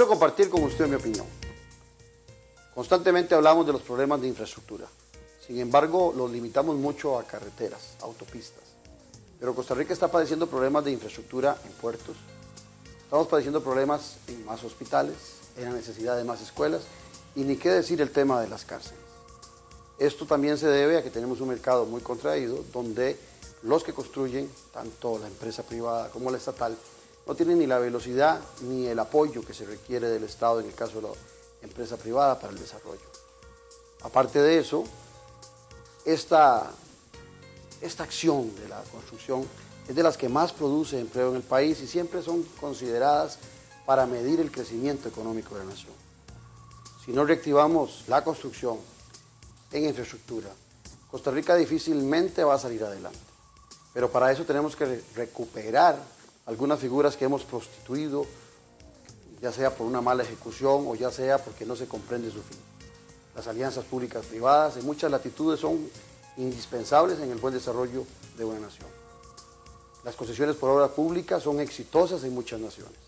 Quiero compartir con usted mi opinión. Constantemente hablamos de los problemas de infraestructura. Sin embargo, los limitamos mucho a carreteras, autopistas. Pero Costa Rica está padeciendo problemas de infraestructura en puertos. Estamos padeciendo problemas en más hospitales, en la necesidad de más escuelas y ni qué decir el tema de las cárceles. Esto también se debe a que tenemos un mercado muy contraído donde los que construyen, tanto la empresa privada como la estatal, no tienen ni la velocidad ni el apoyo que se requiere del Estado en el caso de la empresa privada para el desarrollo. Aparte de eso, esta acción de la construcción es de las que más produce empleo en el país y siempre son consideradas para medir el crecimiento económico de la nación. Si no reactivamos la construcción en infraestructura, Costa Rica difícilmente va a salir adelante. Pero para eso tenemos que recuperar algunas figuras que hemos prostituido, ya sea por una mala ejecución o ya sea porque no se comprende su fin. Las alianzas públicas-privadas en muchas latitudes son indispensables en el buen desarrollo de una nación. Las concesiones por obra pública son exitosas en muchas naciones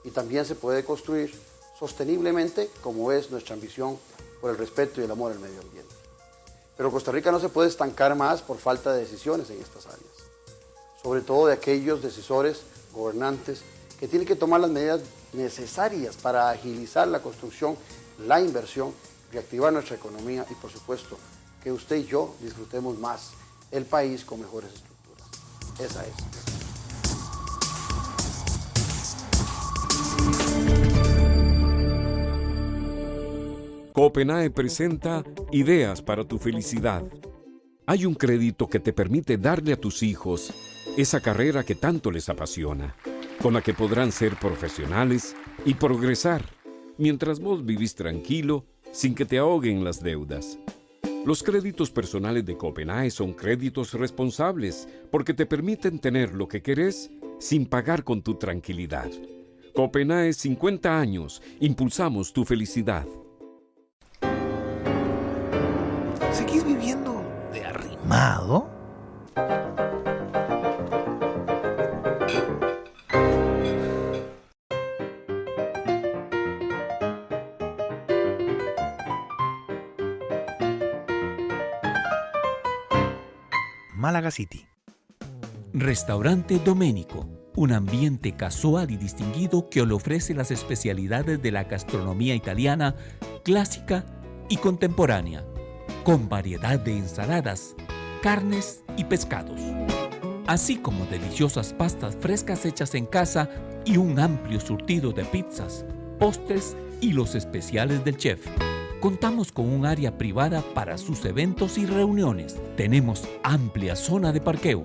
y también se puede construir sosteniblemente como es nuestra ambición por el respeto y el amor al medio ambiente. Pero Costa Rica no se puede estancar más por falta de decisiones en estas áreas, sobre todo de aquellos decisores, gobernantes, que tienen que tomar las medidas necesarias para agilizar la construcción, la inversión, reactivar nuestra economía y, por supuesto, que usted y yo disfrutemos más el país con mejores estructuras. Esa es. Copenae presenta Ideas para tu felicidad. Hay un crédito que te permite darle a tus hijos esa carrera que tanto les apasiona, con la que podrán ser profesionales y progresar, mientras vos vivís tranquilo, sin que te ahoguen las deudas. Los créditos personales de Copenae son créditos responsables, porque te permiten tener lo que querés sin pagar con tu tranquilidad. Copenae 50 años, impulsamos tu felicidad. ¿Seguís viviendo de arrimado? Málaga City. Restaurante Doménico, un ambiente casual y distinguido que le ofrece las especialidades de la gastronomía italiana, clásica y contemporánea, con variedad de ensaladas, carnes y pescados, así como deliciosas pastas frescas hechas en casa y un amplio surtido de pizzas, postres y los especiales del chef. Contamos con un área privada para sus eventos y reuniones. Tenemos amplia zona de parqueo.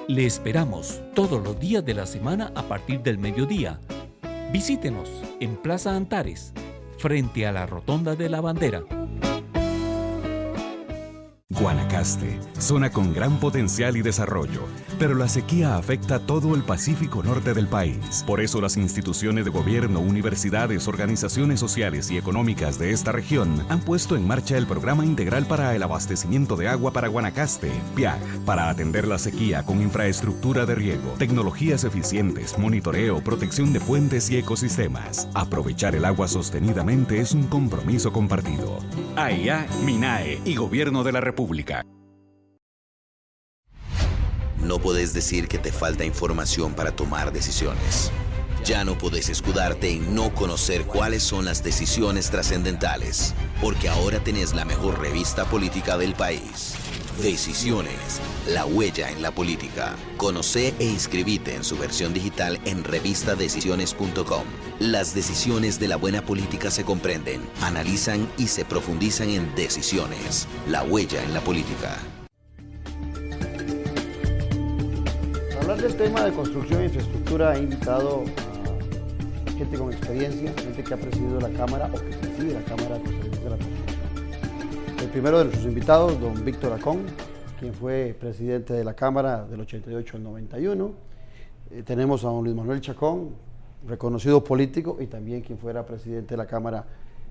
Le esperamos todos los días de la semana a partir del mediodía. Visítenos en Plaza Antares, frente a la Rotonda de la Bandera. Guanacaste, zona con gran potencial y desarrollo, pero la sequía afecta a todo el Pacífico Norte del país. Por eso las instituciones de gobierno, universidades, organizaciones sociales y económicas de esta región han puesto en marcha el Programa Integral para el Abastecimiento de Agua para Guanacaste, PIAG, para atender la sequía con infraestructura de riego, tecnologías eficientes, monitoreo, protección de fuentes y ecosistemas. Aprovechar el agua sostenidamente es un compromiso compartido. AIA, MINAE y Gobierno de la República. No podés decir que te falta información para tomar decisiones. Ya no podés escudarte en no conocer cuáles son las decisiones trascendentales, porque ahora tenés la mejor revista política del país. Decisiones, la huella en la política. Conoce e inscribite en su versión digital en revistadecisiones.com. Las decisiones de la buena política se comprenden, analizan y se profundizan en Decisiones, la huella en la política. Para hablar del tema de construcción e infraestructura he invitado a gente con experiencia, gente que ha presidido la Cámara o que preside la Cámara de la Construcción. El primero de nuestros invitados, don Víctor Acón, quien fue presidente de la Cámara del 88 al 91. Tenemos a don Luis Manuel Chacón, reconocido político y también quien fuera presidente de la Cámara,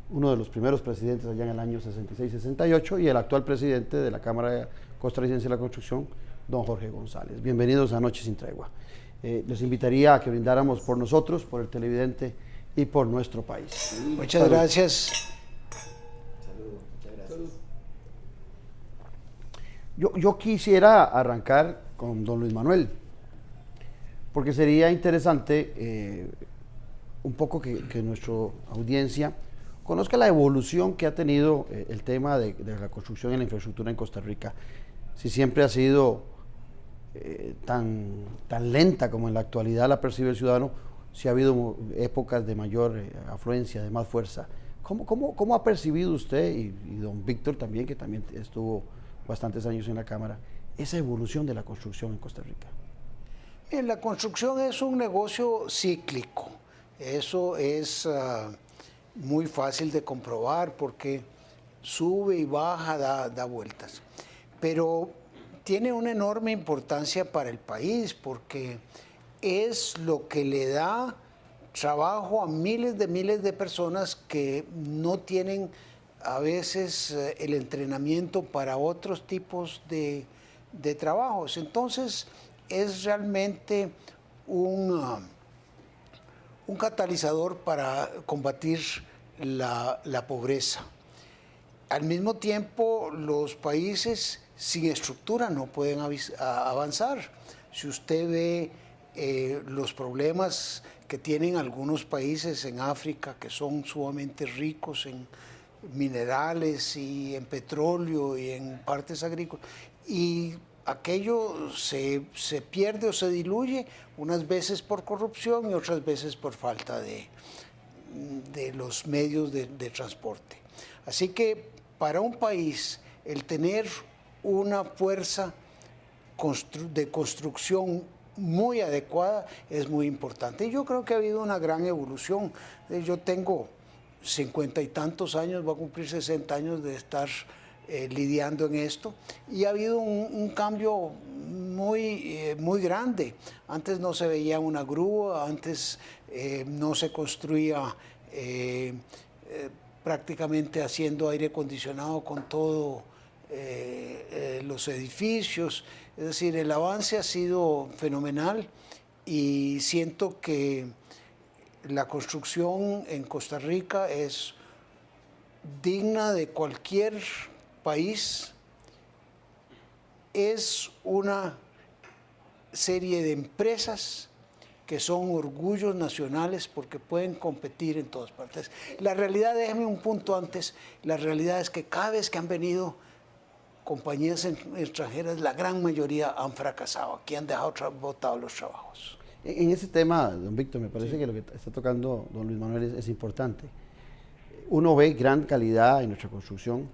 uno de los primeros presidentes allá en el año 66-68, y el actual presidente de la Cámara Costarricense de la Construcción, don Jorge González. Bienvenidos a Noche sin Tregua. Les invitaría a que brindáramos por nosotros, por el televidente, y por nuestro país. Muchas gracias. Yo quisiera arrancar con don Luis Manuel, porque sería interesante un poco que nuestra audiencia conozca la evolución que ha tenido el tema de la construcción y la infraestructura en Costa Rica. Si siempre ha sido tan lenta como en la actualidad la percibe el ciudadano, si ha habido épocas de mayor afluencia, de más fuerza. ¿Cómo ha percibido usted, y don Víctor también, que también estuvo bastantes años en la Cámara, esa evolución de la construcción en Costa Rica? La construcción es un negocio cíclico. Eso es muy fácil de comprobar porque sube y baja, da vueltas. Pero tiene una enorme importancia para el país porque es lo que le da trabajo a miles de personas que no tienen a veces el entrenamiento para otros tipos de trabajos. Entonces es realmente un catalizador para combatir la pobreza. Al mismo tiempo, los países sin estructura no pueden avanzar. Si usted ve los problemas que tienen algunos países en África, que son sumamente ricos en minerales y en petróleo y en partes agrícolas, y aquello se pierde o se diluye, unas veces por corrupción y otras veces por falta de los medios de transporte. Así que para un país el tener una fuerza de construcción muy adecuada es muy importante. Y yo creo que ha habido una gran evolución. Yo tengo 50 y tantos años, voy a cumplir 60 años de estar lidiando en esto, y ha habido un cambio muy grande. Antes no se veía una grúa, antes no se construía prácticamente haciendo aire acondicionado con todos los edificios. Es decir, el avance ha sido fenomenal y siento que la construcción en Costa Rica es digna de cualquier país. Es una serie de empresas que son orgullos nacionales porque pueden competir en todas partes. La realidad, déjeme un punto antes, la realidad es que cada vez que han venido compañías extranjeras, la gran mayoría han fracasado, aquí han dejado botados los trabajos. En ese tema, don Víctor, me parece que lo que está tocando don Luis Manuel es importante. Uno ve gran calidad en nuestra construcción,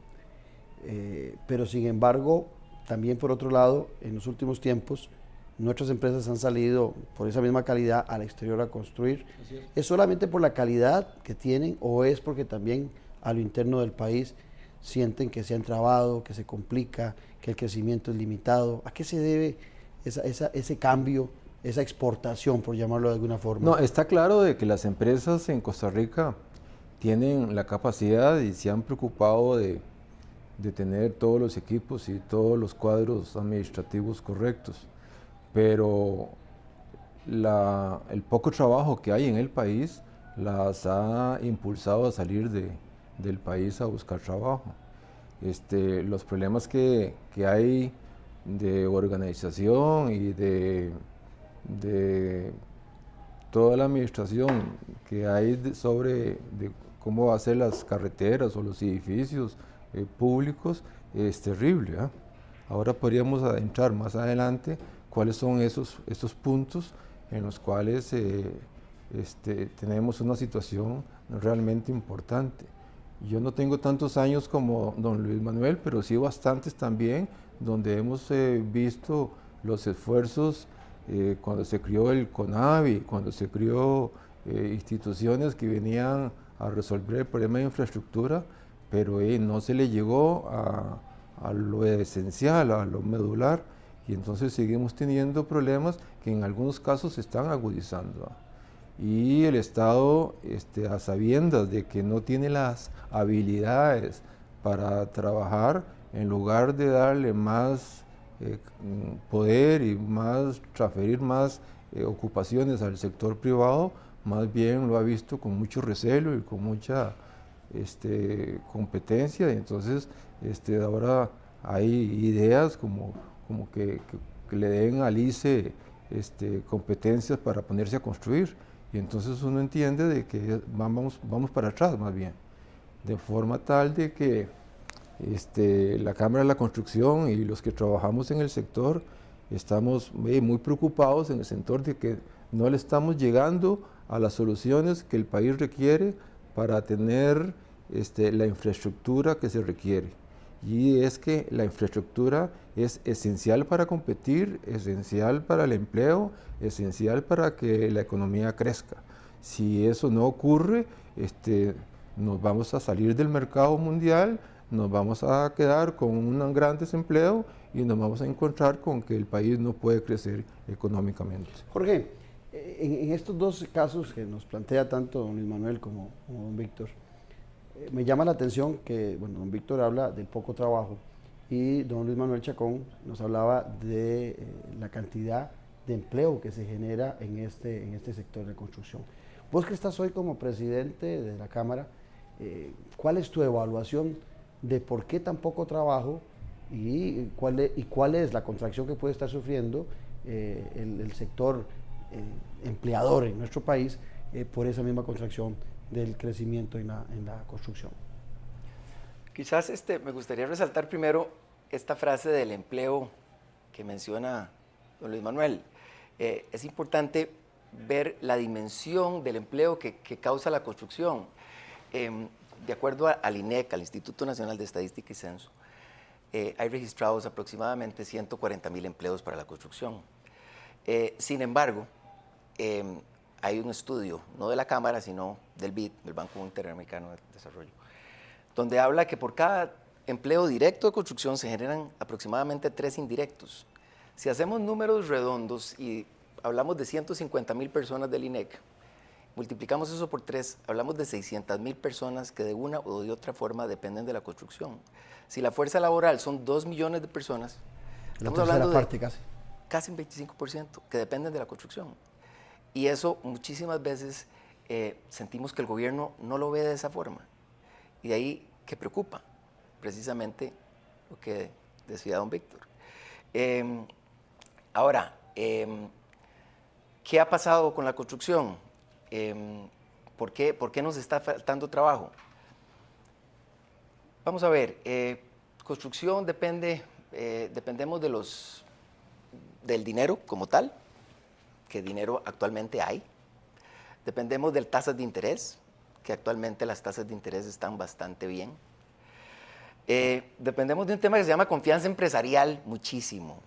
pero sin embargo, también por otro lado, en los últimos tiempos, nuestras empresas han salido por esa misma calidad al exterior a construir. ¿Es solamente por la calidad que tienen o es porque también a lo interno del país sienten que se han trabado, que se complica, que el crecimiento es limitado? ¿A qué se debe ese cambio, esa exportación, por llamarlo de alguna forma? No, está claro de que las empresas en Costa Rica tienen la capacidad y se han preocupado de tener todos los equipos y todos los cuadros administrativos correctos, pero el poco trabajo que hay en el país las ha impulsado a salir del país a buscar trabajo. Los problemas que hay de organización y de toda la administración que hay sobre cómo hacer las carreteras o los edificios públicos es terrible, ¿eh? Ahora podríamos adentrar más adelante cuáles son esos puntos en los cuales tenemos una situación realmente importante. Yo no tengo tantos años como don Luis Manuel, pero sí bastantes también, donde hemos visto los esfuerzos cuando se creó el CONAVI, cuando se creó instituciones que venían a resolver el problema de infraestructura, pero no se le llegó a lo esencial, a lo medular, y entonces seguimos teniendo problemas que en algunos casos se están agudizando. Y el Estado, a sabiendas de que no tiene las habilidades para trabajar, en lugar de darle más poder y transferir más ocupaciones al sector privado, más bien lo ha visto con mucho recelo y con mucha competencia, y entonces ahora hay ideas como que le den al ICE competencias para ponerse a construir, y entonces uno entiende de que vamos para atrás más bien, de forma tal de que la Cámara de la Construcción y los que trabajamos en el sector estamos muy preocupados en el sector de que no le estamos llegando a las soluciones que el país requiere para tener la infraestructura que se requiere. Y es que la infraestructura es esencial para competir, esencial para el empleo, esencial para que la economía crezca. Si eso no ocurre, nos vamos a salir del mercado mundial, nos vamos a quedar con un gran desempleo y nos vamos a encontrar con que el país no puede crecer económicamente. Jorge, en estos dos casos que nos plantea tanto don Luis Manuel como don Víctor, me llama la atención que, bueno, don Víctor habla del poco trabajo y don Luis Manuel Chacón nos hablaba de la cantidad de empleo que se genera en este sector de construcción. Vos que estás hoy como presidente de la Cámara, ¿cuál es tu evaluación de por qué tan poco trabajo y cuál es la contracción que puede estar sufriendo el sector empleador en nuestro país por esa misma contracción del crecimiento en la construcción? Quizás me gustaría resaltar primero esta frase del empleo que menciona don Luis Manuel. Es importante ver la dimensión del empleo que causa la construcción. De acuerdo al INEC, al Instituto Nacional de Estadística y Censo, hay registrados aproximadamente 140,000 empleos para la construcción. Sin embargo, hay un estudio, no de la Cámara, sino del BID, del Banco Interamericano de Desarrollo, donde habla que por cada empleo directo de construcción se generan aproximadamente 3 indirectos. Si hacemos números redondos y hablamos de 150,000 personas del INEC, multiplicamos eso por 3, hablamos de 600,000 personas que de una o de otra forma dependen de la construcción. Si la fuerza laboral son 2 millones de personas, estamos hablando de casi un 25% que dependen de la construcción. Y eso muchísimas veces sentimos que el gobierno no lo ve de esa forma. Y de ahí que preocupa precisamente lo que decía don Víctor. Ahora, ¿qué ha pasado con la construcción? ¿Por qué nos está faltando trabajo? Vamos a ver, construcción dependemos del dinero como tal, que dinero actualmente hay. Dependemos de tasas de interés, que actualmente las tasas de interés están bastante bien. Dependemos de un tema que se llama confianza empresarial, muchísimo.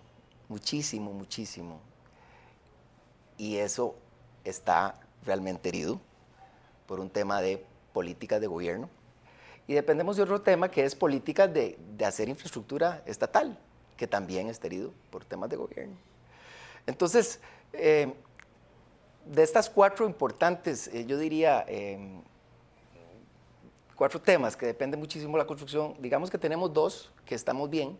Y eso está realmente herido por un tema de políticas de gobierno. Y dependemos de otro tema que es políticas de hacer infraestructura estatal, que también está herido por temas de gobierno. Entonces, de estas 4 importantes, yo diría, 4 temas que dependen muchísimo de la construcción, digamos que tenemos 2 que estamos bien,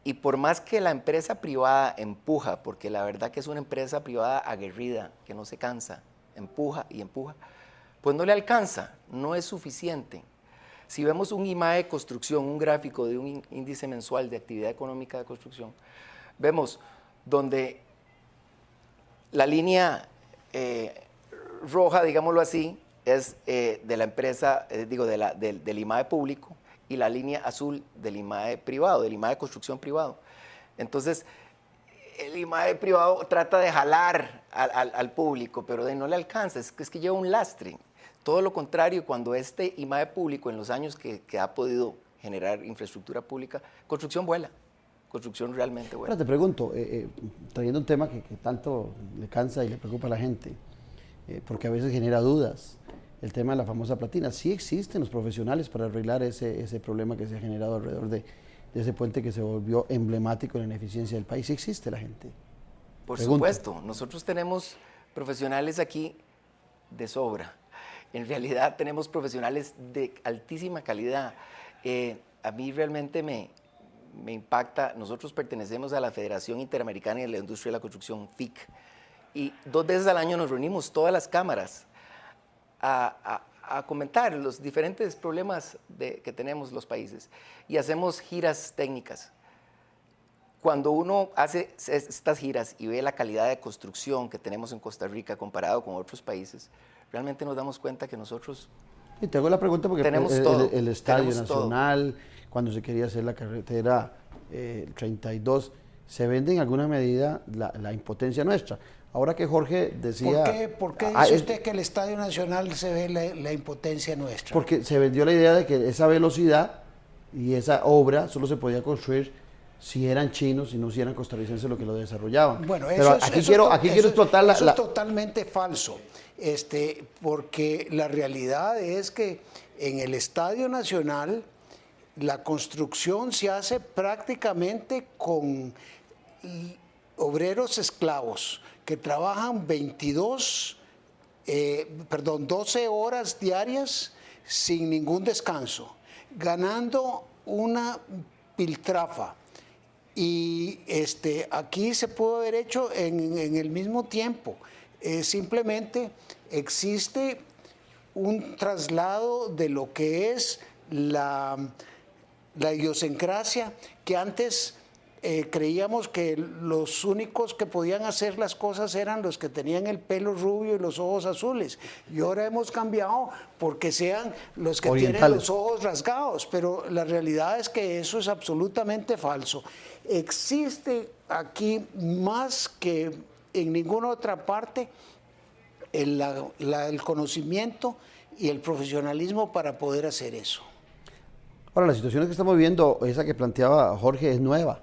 y por más que la empresa privada empuja, porque la verdad que es una empresa privada aguerrida, que no se cansa, empuja y empuja, pues no le alcanza, no es suficiente. Si vemos un IMAE de construcción, un gráfico de un índice mensual de actividad económica de construcción, vemos donde la línea roja, digámoslo así, es de la empresa, del IMAE público, y la línea azul del IMAE privado, del IMAE de construcción privado. Entonces, el IMAE privado trata de jalar al público, pero no le alcanza, es que lleva un lastre. Todo lo contrario, cuando este IMAE público, en los años que ha podido generar infraestructura pública, construcción vuela. Construcción realmente vuela. Ahora te pregunto, trayendo un tema que tanto le cansa y le preocupa a la gente, porque a veces genera dudas, el tema de la famosa platina. ¿Sí existen los profesionales para arreglar ese problema que se ha generado alrededor de ese puente que se volvió emblemático en la ineficiencia del país? ¿Sí existe la gente? Por supuesto, nosotros tenemos profesionales aquí de sobra. En realidad tenemos profesionales de altísima calidad. A mí realmente me impacta. Nosotros pertenecemos a la Federación Interamericana de la Industria de la Construcción, FIC, y 2 veces al año nos reunimos todas las cámaras a comentar los diferentes problemas que tenemos los países y hacemos giras técnicas. Cuando uno hace estas giras y ve la calidad de construcción que tenemos en Costa Rica comparado con otros países, realmente nos damos cuenta que nosotros y te hago la pregunta porque tenemos el Estadio tenemos Nacional, cuando se quería hacer la carretera 32, se vende en alguna medida la impotencia nuestra. Ahora que Jorge decía... ¿Por qué dice usted que el Estadio Nacional se ve la impotencia nuestra? Porque se vendió la idea de que esa velocidad y esa obra solo se podía construir si eran chinos y no si eran costarricenses los que lo desarrollaban. Bueno, pero aquí quiero explotar eso es totalmente falso, porque la realidad es que en el Estadio Nacional la construcción se hace prácticamente con obreros esclavos que trabajan 12 horas diarias sin ningún descanso, ganando una piltrafa. Y aquí se pudo haber hecho en el mismo tiempo. Simplemente existe un traslado de lo que es la idiosincrasia, que antes creíamos que los únicos que podían hacer las cosas eran los que tenían el pelo rubio y los ojos azules. Y ahora hemos cambiado porque sean los que tienen los ojos rasgados. Pero la realidad es que eso es absolutamente falso. Existe aquí más que en ninguna otra parte el conocimiento y el profesionalismo para poder hacer eso. Ahora, la situación que estamos viendo, esa que planteaba Jorge, es nueva.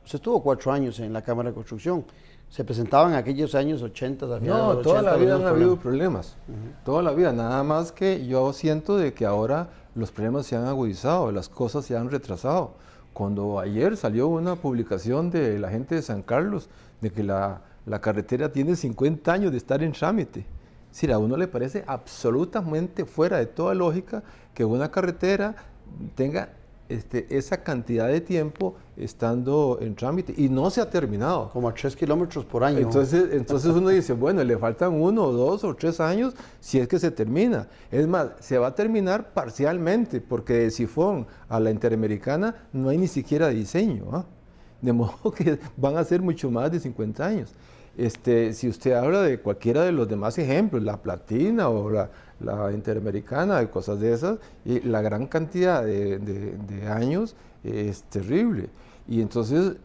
Usted estuvo 4 años en la Cámara de Construcción. Se presentaban en aquellos años 80. No, toda la vida han habido problemas. Toda la vida. Nada más que yo siento de que ahora los problemas se han agudizado, las cosas se han retrasado. Cuando ayer salió una publicación de la gente de San Carlos de que la carretera tiene 50 años de estar en trámite. Es decir, a uno le parece absolutamente fuera de toda lógica que una carretera tenga esa cantidad de tiempo estando en trámite y no se ha terminado. Como a 3 kilómetros por año. Entonces uno dice, bueno, le faltan 1 o 2 o 3 años si es que se termina. Es más, se va a terminar parcialmente porque de Sifón a la Interamericana no hay ni siquiera diseño, ¿eh? De modo que van a ser mucho más de 50 años. Si usted habla de cualquiera de los demás ejemplos, la Platina o la Interamericana, de cosas de esas, y la gran cantidad de años es terrible. Y entonces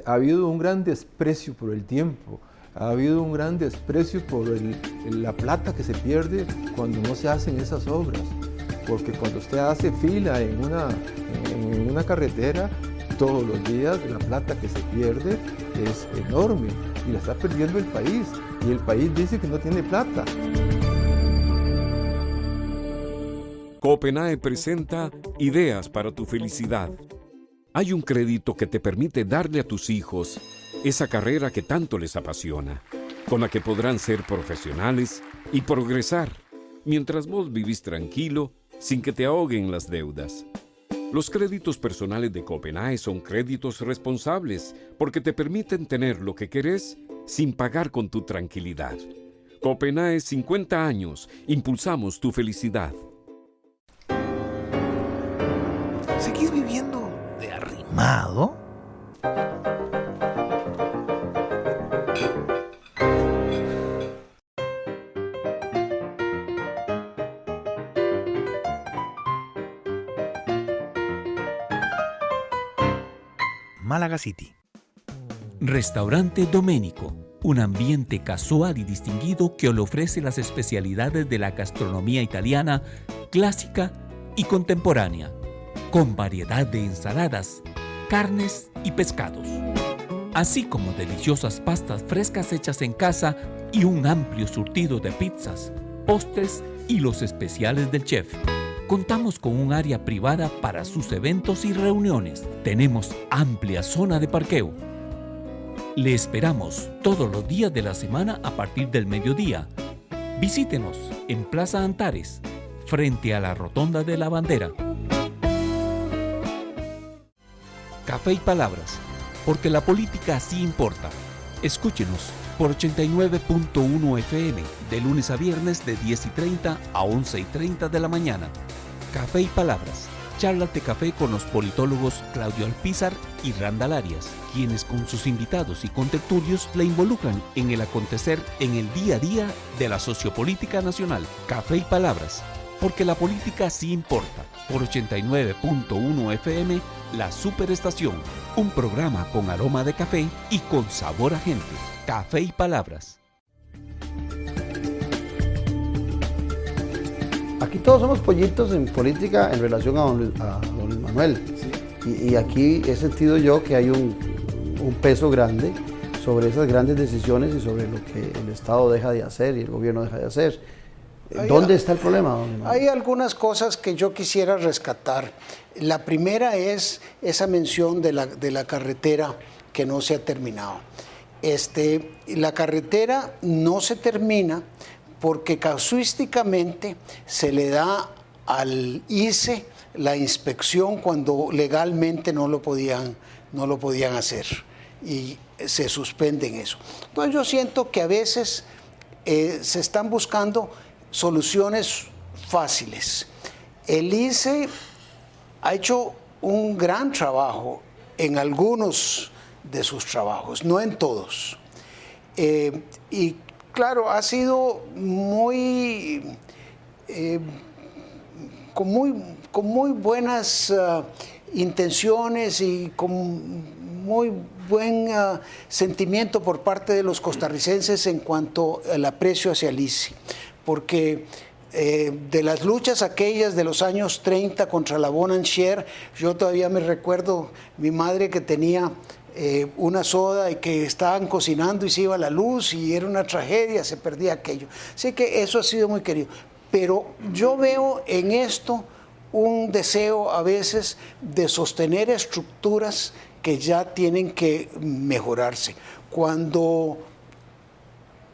ha habido un gran desprecio por el tiempo, ha habido un gran desprecio por la plata que se pierde cuando no se hacen esas obras. Porque cuando usted hace fila en una carretera, todos los días la plata que se pierde es enorme y la está perdiendo el país. Y el país dice que no tiene plata. Copenae presenta Ideas para tu felicidad. Hay un crédito que te permite darle a tus hijos esa carrera que tanto les apasiona, con la que podrán ser profesionales y progresar, mientras vos vivís tranquilo, sin que te ahoguen las deudas. Los créditos personales de Copenae son créditos responsables porque te permiten tener lo que querés sin pagar con tu tranquilidad. Copenae 50 años, impulsamos tu felicidad. ¿Seguís viviendo de arrimado? Málaga City. Restaurante Doménico, un ambiente casual y distinguido que le ofrece las especialidades de la gastronomía italiana clásica y contemporánea, con variedad de ensaladas, carnes y pescados, así como deliciosas pastas frescas hechas en casa y un amplio surtido de pizzas, postres y los especiales del chef. Contamos con un área privada para sus eventos y reuniones. Tenemos amplia zona de parqueo. Le esperamos todos los días de la semana a partir del mediodía. Visítenos en Plaza Antares, frente a la Rotonda de la Bandera. Café y palabras, porque la política sí importa. Escúchenos por 89.1 FM, de lunes a viernes de 10:30 a 11:30 de la mañana. Café y Palabras, charlas de café con los politólogos Claudio Alpizar y Randall Arias, quienes con sus invitados y contertulios la involucran en el acontecer en el día a día de la sociopolítica nacional. Café y Palabras, porque la política sí importa. Por 89.1 FM, La Superestación, un programa con aroma de café y con sabor a gente. Café y Palabras. Aquí todos somos pollitos en política en relación a don Luis Manuel. Sí. Y aquí he sentido yo que hay un peso grande sobre esas grandes decisiones y sobre lo que el Estado deja de hacer y el gobierno deja de hacer. ¿Dónde está el problema, don Manuel? Hay algunas cosas que yo quisiera rescatar. La primera es esa mención de la carretera que no se ha terminado. La carretera no se termina porque casuísticamente se le da al ICE la inspección cuando legalmente no lo podían hacer y se suspenden eso. Entonces yo siento que a veces se están buscando soluciones fáciles. El ICE ha hecho un gran trabajo en algunos de sus trabajos, no en todos. Y claro, ha sido con muy buenas intenciones y con muy buen sentimiento por parte de los costarricenses en cuanto al aprecio hacia el ICE, porque de las luchas aquellas de los años 30 contra la Bonanshare, yo todavía me recuerdo mi madre que tenía una soda y que estaban cocinando y se iba la luz y era una tragedia, se perdía aquello. Así que eso ha sido muy querido. Pero yo veo en esto un deseo a veces de sostener estructuras que ya tienen que mejorarse. Cuando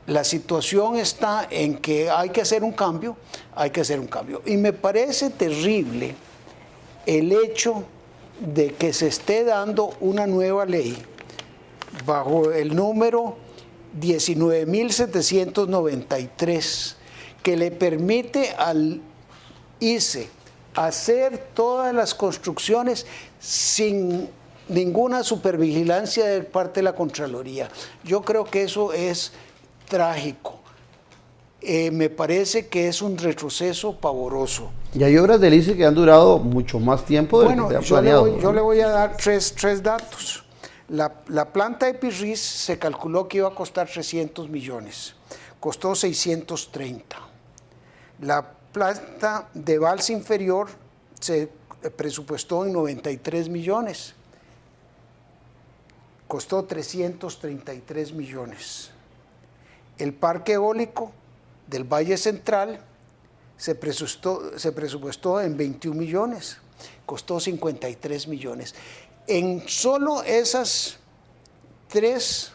la situación está en que hay que hacer un cambio, hay que hacer un cambio. Y me parece terrible el hecho de que se esté dando una nueva ley bajo el número 19.793 que le permite al ICE hacer todas las construcciones sin ninguna supervigilancia de parte de la Contraloría. Yo creo que eso es trágico. Me parece que es un retroceso pavoroso. Y hay obras del ICE que han durado mucho más tiempo de lo que se ha planeado. Yo le voy a dar tres datos. La planta de Pirris se calculó que iba a costar 300 millones. Costó 630. La planta de Balsa Inferior se presupuestó en 93 millones. Costó 333 millones. El parque eólico del Valle Central se presupuestó en 21 millones, costó 53 millones. En solo esas tres,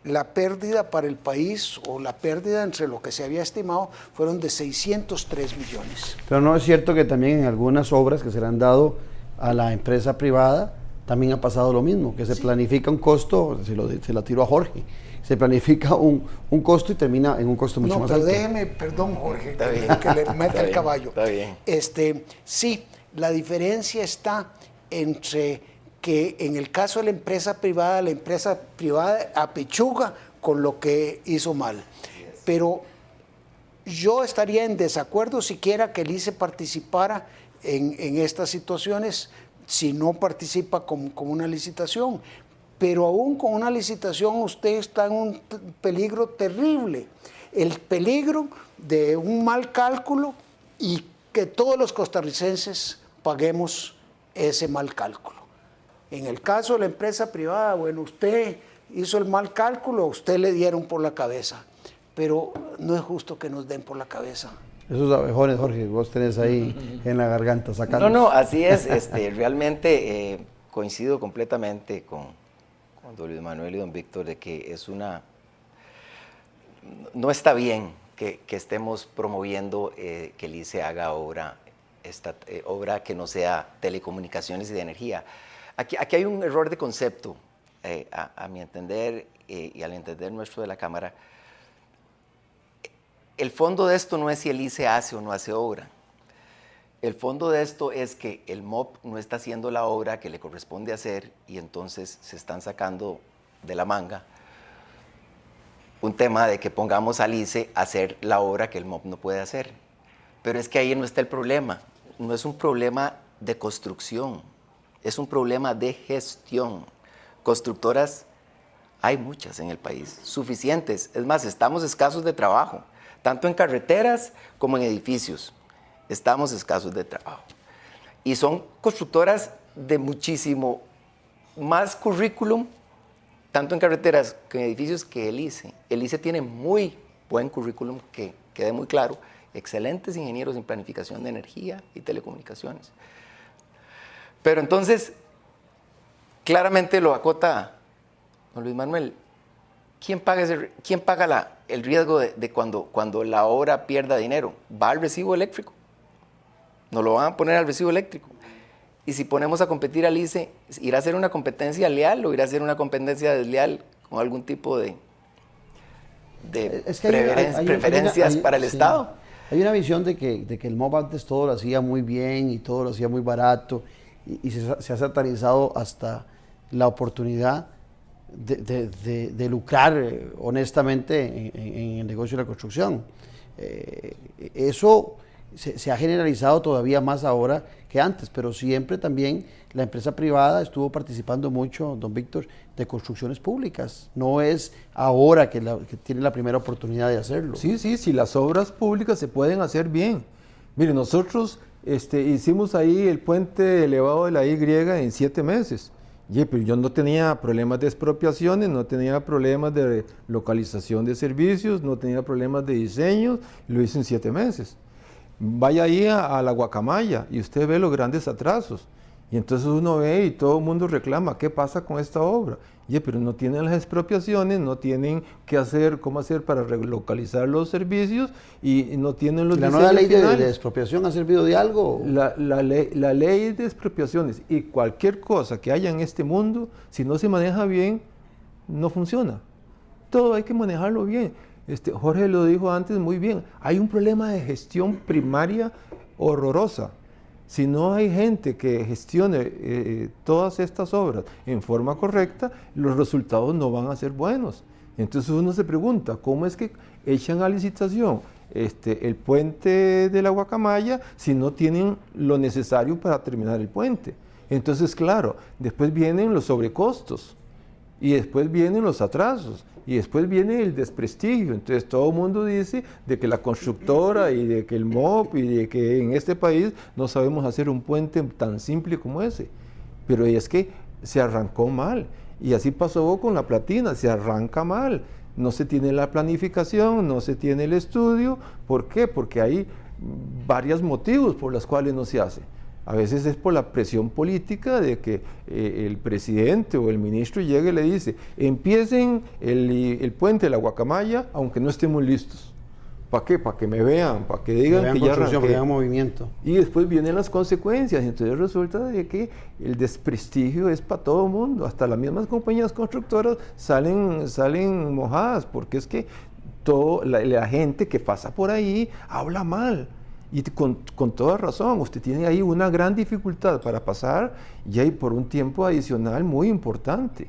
la pérdida para el país o la pérdida entre lo que se había estimado fueron de 603 millones. Pero no es cierto que también en algunas obras que se le han dado a la empresa privada también ha pasado lo mismo, que se planifica un costo, se la tiro a Jorge, se planifica un costo y termina en un costo mucho más alto. Déjeme, perdón Jorge, que le meta el caballo. Está bien. Sí, la diferencia está entre que en el caso de la empresa privada apechuga con lo que hizo mal. Pero yo estaría en desacuerdo siquiera que el ICE participara en estas situaciones si no participa con una licitación. Pero aún con una licitación usted está en un peligro terrible. El peligro de un mal cálculo y que todos los costarricenses paguemos ese mal cálculo. En el caso de la empresa privada, bueno, usted hizo el mal cálculo, a usted le dieron por la cabeza, pero no es justo que nos den por la cabeza. Esos abejones, Jorge, vos tenés ahí en la garganta sacando. No, así es. Realmente coincido completamente con don Luis Manuel y don Víctor de que no está bien que estemos promoviendo que el ICE haga obra que no sea telecomunicaciones y de energía. Aquí hay un error de concepto a mi entender y al entender nuestro de la Cámara, el fondo de esto no es si el ICE hace o no hace obra. El fondo de esto es que el MOP no está haciendo la obra que le corresponde hacer y entonces se están sacando de la manga un tema de que pongamos al ICE a hacer la obra que el MOP no puede hacer. Pero es que ahí no está el problema. No es un problema de construcción, es un problema de gestión. Constructoras hay muchas en el país, suficientes. Es más, estamos escasos de trabajo, tanto en carreteras como en edificios. Estamos escasos de trabajo. Y son constructoras de muchísimo más currículum, tanto en carreteras que en edificios, que el ICE. El ICE tiene muy buen currículum, que quede muy claro, excelentes ingenieros en planificación de energía y telecomunicaciones. Pero entonces, claramente lo acota don Luis Manuel. ¿Quién paga el riesgo de cuando la obra pierda dinero? Va al recibo eléctrico. Nos lo van a poner al recibo eléctrico. Y si ponemos a competir al ICE, ¿irá a ser una competencia leal o irá a ser una competencia desleal con algún tipo de preferencias para el Estado? Hay una visión de que el MOB antes todo lo hacía muy bien y todo lo hacía muy barato y se ha satanizado hasta la oportunidad de lucrar honestamente en el negocio de la construcción. Eso se ha generalizado todavía más ahora que antes, pero siempre también la empresa privada estuvo participando mucho, don Víctor, de construcciones públicas. No es ahora que tiene la primera oportunidad de hacerlo. Sí, las obras públicas se pueden hacer bien. Mire, nosotros hicimos ahí el puente elevado de la Y en 7 meses. Pero yo no tenía problemas de expropiaciones, no tenía problemas de localización de servicios, no tenía problemas de diseño, lo hice en 7 meses. Vaya ahí a la Guacamaya y usted ve los grandes atrasos. Y entonces uno ve y todo el mundo reclama, ¿qué pasa con esta obra? Pero no tienen las expropiaciones, no tienen cómo hacer para relocalizar los servicios y no tienen los diseños finales. ¿La nueva ley de expropiación ha servido de algo? La ley de expropiaciones y cualquier cosa que haya en este mundo, si no se maneja bien, no funciona. Todo hay que manejarlo bien. Jorge lo dijo antes muy bien, hay un problema de gestión primaria horrorosa. Si no hay gente que gestione todas estas obras en forma correcta, los resultados no van a ser buenos. Entonces uno se pregunta, ¿cómo es que echan a licitación el puente de la Guacamaya si no tienen lo necesario para terminar el puente? Entonces, claro, después vienen los sobrecostos y después vienen los atrasos. Y después viene el desprestigio. Entonces todo el mundo dice de que la constructora y de que el MOP y de que en este país no sabemos hacer un puente tan simple como ese. Pero es que se arrancó mal. Y así pasó con la Platina, se arranca mal. No se tiene la planificación, no se tiene el estudio. ¿Por qué? Porque hay varios motivos por los cuales no se hace. A veces es por la presión política de que el presidente o el ministro llegue y le dice, empiecen el puente de la Guacamaya aunque no estemos listos. ¿Para qué? Para que me vean, para que digan que ya arranqué. Para que vean movimiento. Y después vienen las consecuencias. Entonces resulta de que el desprestigio es para todo el mundo. Hasta las mismas compañías constructoras salen mojadas porque es que la gente que pasa por ahí habla mal. Y con toda razón, usted tiene ahí una gran dificultad para pasar y hay por un tiempo adicional muy importante,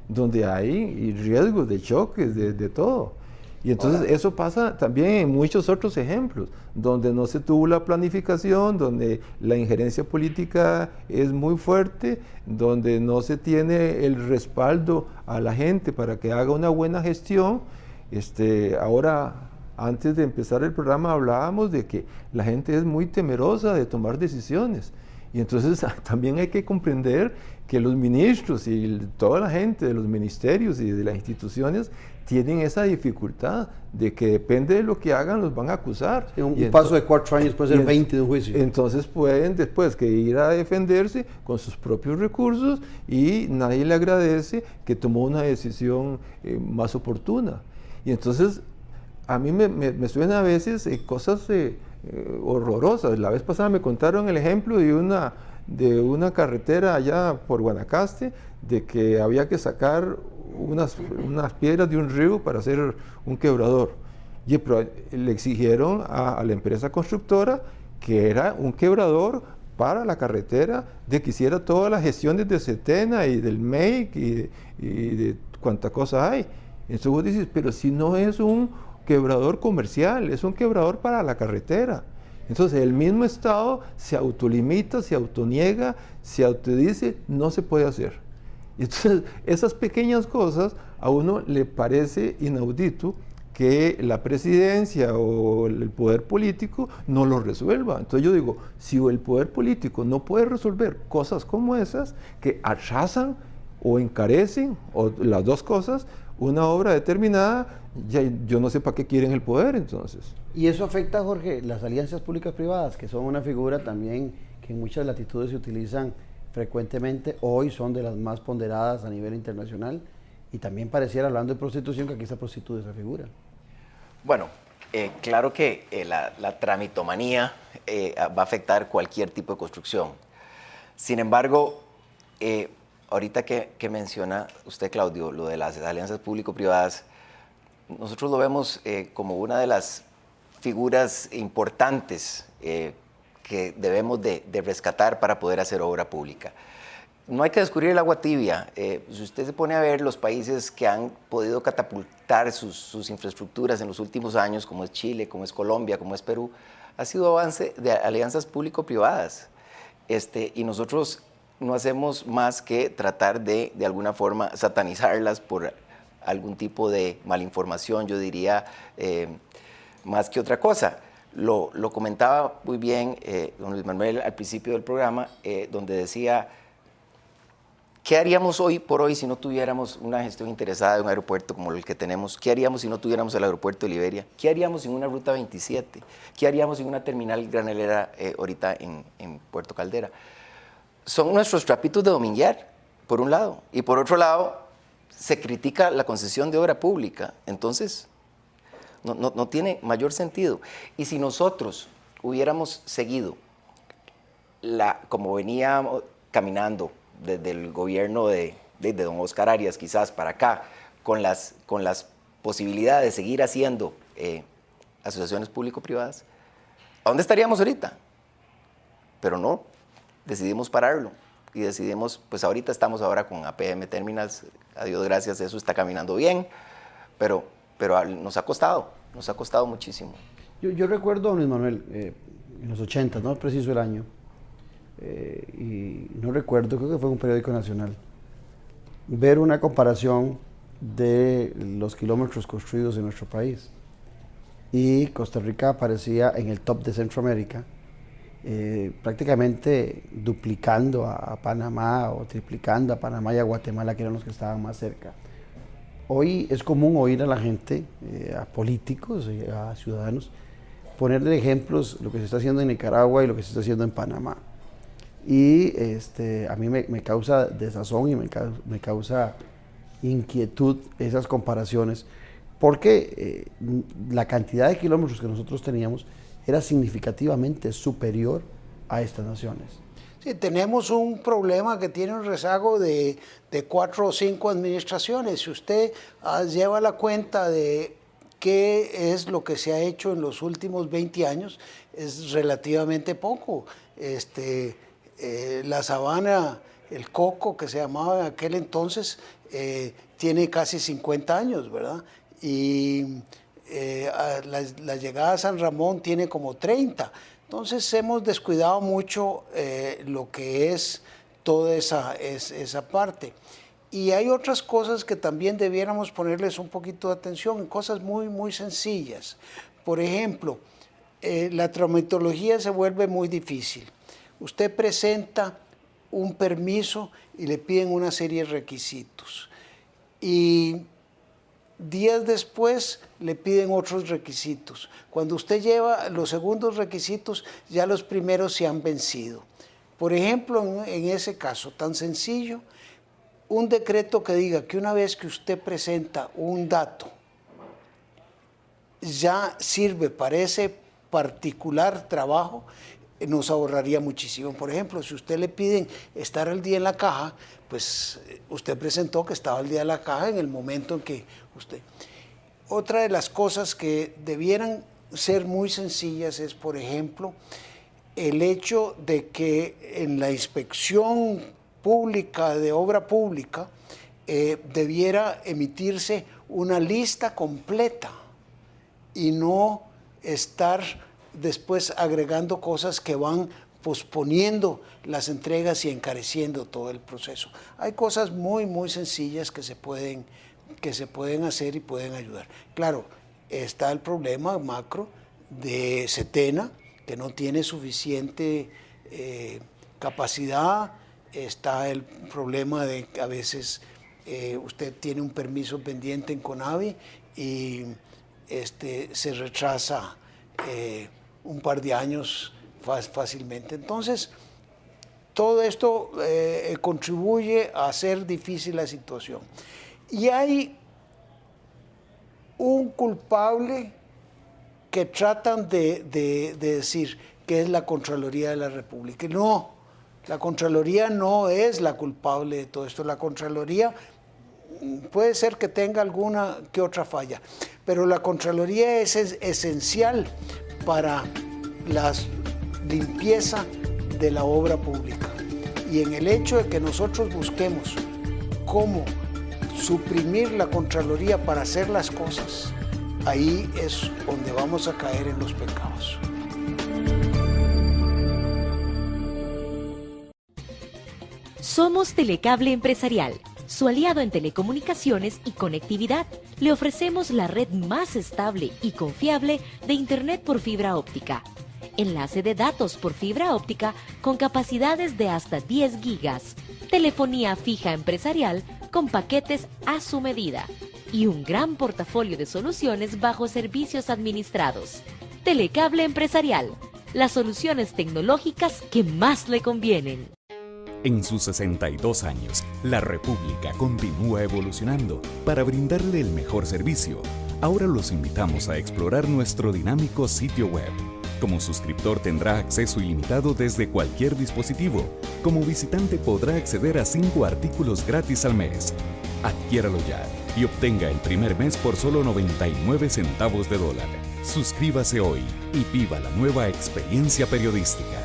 donde hay riesgos de choques, de todo. Y entonces eso pasa también en muchos otros ejemplos, donde no se tuvo la planificación, donde la injerencia política es muy fuerte, donde no se tiene el respaldo a la gente para que haga una buena gestión. Ahora, antes de empezar el programa hablábamos de que la gente es muy temerosa de tomar decisiones y entonces también hay que comprender que los ministros y toda la gente de los ministerios y de las instituciones tienen esa dificultad de que depende de lo que hagan los van a acusar. Un paso de 4 años puede ser 20 de un juicio. Entonces pueden después que ir a defenderse con sus propios recursos y nadie le agradece que tomó una decisión más oportuna. Y entonces a mí me suena a veces cosas horrorosas. La vez pasada me contaron el ejemplo de una carretera allá por Guanacaste, de que había que sacar unas piedras de un río para hacer un quebrador. Y le exigieron a la empresa constructora que era un quebrador para la carretera, de que hiciera todas las gestiones de Setena y del MEIC y de cuánta cosa hay. Entonces vos dices, pero si no es un quebrador comercial, es un quebrador para la carretera. Entonces el mismo Estado se autolimita, se autoniega, se autodice, no se puede hacer. Entonces esas pequeñas cosas a uno le parece inaudito que la presidencia o el poder político no lo resuelva. Entonces yo digo, si el poder político no puede resolver cosas como esas, que atrasan o encarecen, o las dos cosas, una obra determinada, ya, yo no sé para qué quieren el poder entonces. Y eso afecta, Jorge, las alianzas públicas-privadas, que son una figura también que en muchas latitudes se utilizan frecuentemente, hoy son de las más ponderadas a nivel internacional, y también pareciera, hablando de prostitución, que aquí se prostituye esa figura. Bueno, claro que la tramitomanía va a afectar cualquier tipo de construcción. Sin embargo, ahorita que menciona usted, Claudio, lo de las alianzas público-privadas, nosotros lo vemos como una de las figuras importantes que debemos de rescatar para poder hacer obra pública. No hay que descubrir el agua tibia. Si usted se pone a ver los países que han podido catapultar sus infraestructuras en los últimos años, como es Chile, como es Colombia, como es Perú, ha sido avance de alianzas público-privadas. Y nosotros no hacemos más que tratar de alguna forma satanizarlas por algún tipo de malinformación, yo diría, más que otra cosa. Lo comentaba muy bien don Luis Manuel al principio del programa, donde decía, ¿qué haríamos hoy por hoy si no tuviéramos una gestión interesada de un aeropuerto como el que tenemos? ¿Qué haríamos si no tuviéramos el aeropuerto de Liberia? ¿Qué haríamos sin una ruta 27? ¿Qué haríamos sin una terminal granelera ahorita en Puerto Caldera? Son nuestros trapitos de dominguear, por un lado. Y por otro lado, se critica la concesión de obra pública. Entonces, no tiene mayor sentido. Y si nosotros hubiéramos seguido como venía caminando desde el gobierno de don Oscar Arias, quizás para acá, con las posibilidades de seguir haciendo asociaciones público-privadas, ¿a dónde estaríamos ahorita? Pero no, decidimos pararlo y decidimos, pues ahorita estamos ahora con APM Terminals, a Dios gracias, eso está caminando bien, pero nos ha costado muchísimo. Yo recuerdo, don Luis Manuel, en los 80, no preciso el año, y no recuerdo, creo que fue un periódico nacional, ver una comparación de los kilómetros construidos en nuestro país. Y Costa Rica aparecía en el top de Centroamérica, prácticamente duplicando a Panamá o triplicando a Panamá y a Guatemala, que eran los que estaban más cerca. Hoy es común oír a la gente, a políticos, a ciudadanos, ponerle ejemplos lo que se está haciendo en Nicaragua y lo que se está haciendo en Panamá. Y a mí me causa desazón y me causa inquietud esas comparaciones, porque la cantidad de kilómetros que nosotros teníamos era significativamente superior a estas naciones. Sí, tenemos un problema que tiene un rezago de 4 o 5 administraciones. Si usted lleva la cuenta de qué es lo que se ha hecho en los últimos 20 años, es relativamente poco. La sabana, el coco que se llamaba en aquel entonces, tiene casi 50 años, ¿verdad? Y la llegada a San Ramón tiene como 30. Entonces hemos descuidado mucho lo que es toda esa parte. Y hay otras cosas que también debiéramos ponerles un poquito de atención, cosas muy, muy sencillas. Por ejemplo, la tramitología se vuelve muy difícil. Usted presenta un permiso y le piden una serie de requisitos. Y días después le piden otros requisitos. Cuando usted lleva los segundos requisitos, ya los primeros se han vencido. Por ejemplo, en ese caso tan sencillo, un decreto que diga que una vez que usted presenta un dato, ya sirve para ese particular trabajo, nos ahorraría muchísimo. Por ejemplo, si usted le piden estar al día en la caja, pues usted presentó que estaba al día en la caja en el momento en que usted... Otra de las cosas que debieran ser muy sencillas es, por ejemplo, el hecho de que en la inspección pública de obra pública debiera emitirse una lista completa y no estar después agregando cosas que van posponiendo las entregas y encareciendo todo el proceso. Hay cosas muy, muy sencillas que se pueden hacer y pueden ayudar. Claro, está el problema macro de Setena, que no tiene suficiente capacidad. Está el problema de que a veces usted tiene un permiso pendiente en CONAVI y se retrasa un par de años fácilmente. Entonces, todo esto contribuye a hacer difícil la situación. Y hay un culpable que tratan de decir que es la Contraloría de la República. No, la Contraloría no es la culpable de todo esto. La Contraloría puede ser que tenga alguna que otra falla, pero la Contraloría es esencial para la limpieza de la obra pública. Y en el hecho de que nosotros busquemos cómo suprimir la Contraloría para hacer las cosas, ahí es donde vamos a caer en los pecados. Somos Telecable Empresarial, su aliado en telecomunicaciones y conectividad. Le ofrecemos la red más estable y confiable de Internet por fibra óptica. Enlace de datos por fibra óptica con capacidades de hasta 10 gigas. Telefonía fija empresarial con paquetes a su medida. Y un gran portafolio de soluciones bajo servicios administrados. Telecable Empresarial, las soluciones tecnológicas que más le convienen. En sus 62 años, la República continúa evolucionando para brindarle el mejor servicio. Ahora los invitamos a explorar nuestro dinámico sitio web. Como suscriptor tendrá acceso ilimitado desde cualquier dispositivo. Como visitante podrá acceder a 5 artículos gratis al mes. Adquiéralo ya y obtenga el primer mes por solo 99 centavos de dólar. Suscríbase hoy y viva la nueva experiencia periodística.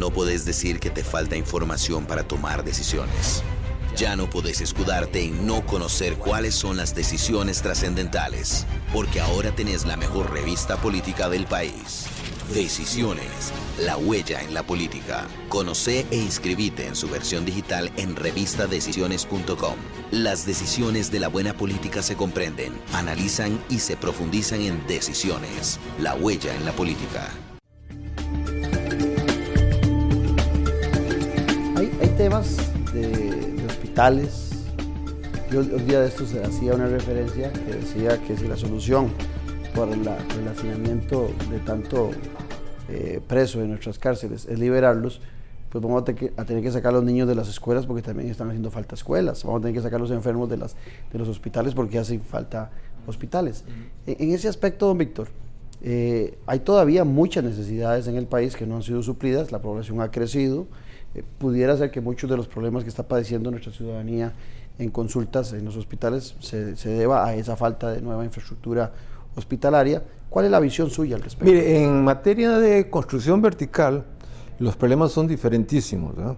No puedes decir que te falta información para tomar decisiones. Ya no puedes escudarte en no conocer cuáles son las decisiones trascendentales, porque ahora tenés la mejor revista política del país. Decisiones, la huella en la política. Conoce e inscribite en su versión digital en revistadecisiones.com. Las decisiones de la buena política se comprenden, analizan y se profundizan en Decisiones, la huella en la política. Hay temas de hospitales. Yo el día de estos hacía una referencia que decía que si la solución por el hacinamiento de tanto preso en nuestras cárceles es liberarlos, pues vamos a tener que sacar a los niños de las escuelas porque también están haciendo falta escuelas. Vamos a tener que sacar a los enfermos de los hospitales porque hacen falta hospitales. En ese aspecto, don Víctor, hay todavía muchas necesidades en el país que no han sido suplidas. La población ha crecido. Pudiera ser que muchos de los problemas que está padeciendo nuestra ciudadanía en consultas en los hospitales se deba a esa falta de nueva infraestructura hospitalaria. ¿Cuál es la visión suya al respecto? Mire, en materia de construcción vertical, los problemas son diferentísimos, ¿verdad?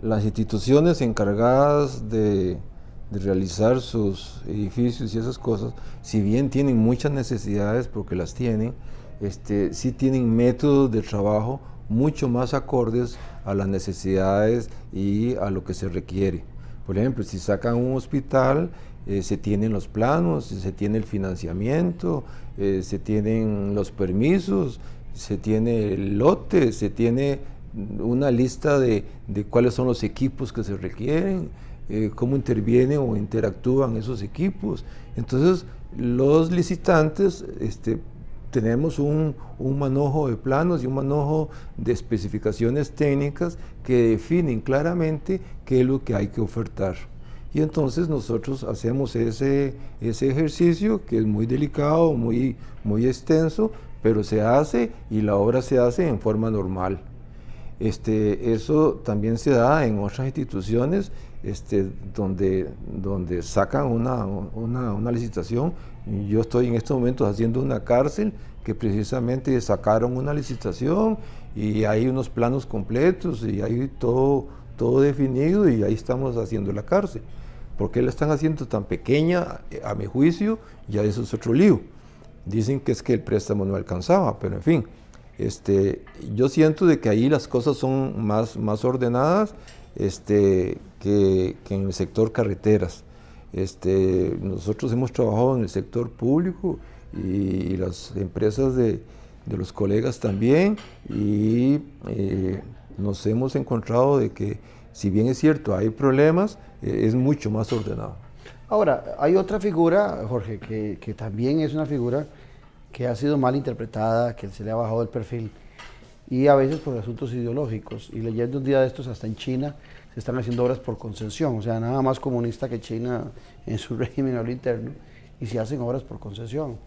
Las instituciones encargadas de realizar sus edificios y esas cosas, si bien tienen muchas necesidades, porque las tienen, sí tienen métodos de trabajo mucho más acordes a las necesidades y a lo que se requiere. Por ejemplo, si sacan un hospital, se tienen los planos, se tiene el financiamiento, se tienen los permisos, se tiene el lote, se tiene una lista de cuáles son los equipos que se requieren, cómo intervienen o interactúan esos equipos. Entonces, los licitantes tenemos un manojo de planos y un manojo de especificaciones técnicas que definen claramente qué es lo que hay que ofertar. Y entonces nosotros hacemos ese ejercicio que es muy delicado, muy extenso, pero se hace y la obra se hace en forma normal. Eso también se da en otras instituciones donde sacan una licitación. Yo estoy en estos momentos haciendo una cárcel que precisamente sacaron una licitación y hay unos planos completos y hay todo definido y ahí estamos haciendo la cárcel. ¿Por qué la están haciendo tan pequeña? A mi juicio, ya eso es otro lío. Dicen que es que el préstamo no alcanzaba, pero en fin. Yo siento de que ahí las cosas son más ordenadas que en el sector carreteras. Nosotros hemos trabajado en el sector público y las empresas de los colegas también y nos hemos encontrado de que, si bien es cierto, hay problemas, es mucho más ordenado. Ahora, hay otra figura, Jorge, que también es una figura que ha sido mal interpretada, que se le ha bajado el perfil, y a veces por asuntos ideológicos. Y leyendo un día de estos, hasta en China se están haciendo obras por concesión, o sea, nada más comunista que China en su régimen a lo interno, y se hacen obras por concesión.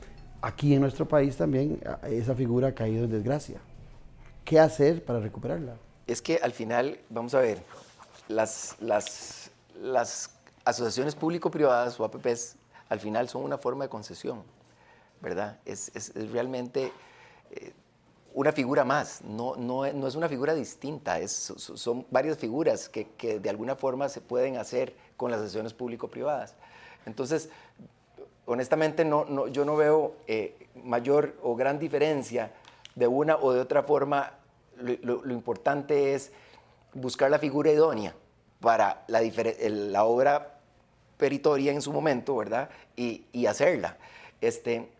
Aquí en nuestro país también esa figura ha caído en desgracia. ¿Qué hacer para recuperarla? Es que al final, vamos a ver, las asociaciones público-privadas o APPs al final son una forma de concesión, ¿verdad? Es realmente una figura más, no es una figura distinta, son varias figuras que de alguna forma se pueden hacer con las asociaciones público-privadas. Entonces, honestamente yo no veo mayor o gran diferencia de una o de otra forma. Lo importante es buscar la figura idónea para la obra peritoria en su momento, ¿verdad? Y hacerla.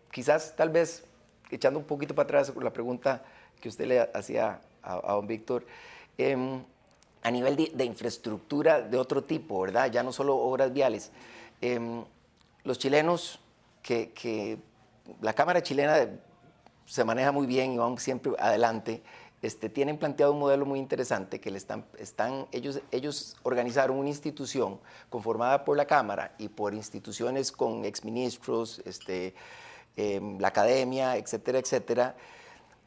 Quizás, tal vez, echando un poquito para atrás con la pregunta que usted le hacía a don Víctor, a nivel de infraestructura de otro tipo, ¿verdad? Ya no solo obras viales. Los chilenos, que la Cámara chilena se maneja muy bien y van siempre adelante, tienen planteado un modelo muy interesante que ellos organizaron una institución conformada por la Cámara y por instituciones con exministros, la academia, etcétera, etcétera.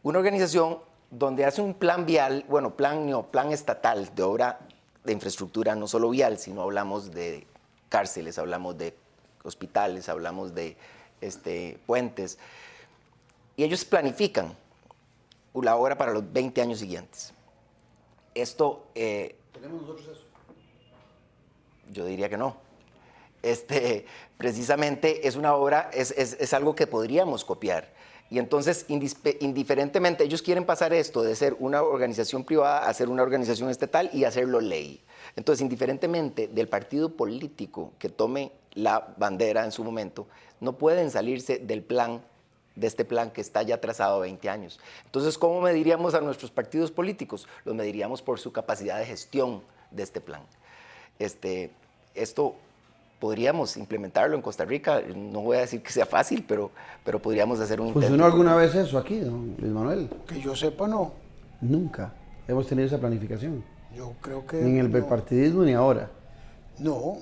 Una organización donde hace un plan vial, bueno, plan estatal de obra de infraestructura, no solo vial, sino hablamos de cárceles, hablamos de hospitales, hablamos de puentes. Y ellos planifican la obra para los 20 años siguientes. Esto... ¿Tenemos nosotros eso? Yo diría que no. Precisamente es una obra, es algo que podríamos copiar. Y entonces, indiferentemente, ellos quieren pasar esto de ser una organización privada a ser una organización estatal y hacerlo ley. Entonces, indiferentemente del partido político que tome la bandera en su momento, no pueden salirse de este plan que está ya trazado a 20 años. Entonces, ¿cómo mediríamos a nuestros partidos políticos? Los mediríamos por su capacidad de gestión de este plan. Esto podríamos implementarlo en Costa Rica, no voy a decir que sea fácil, pero podríamos hacer un intento. ¿Funcionó alguna vez eso aquí, don Luis Manuel? Que yo sepa, no. Nunca hemos tenido esa planificación. Yo creo que... Ni en el bipartidismo ni ahora. No.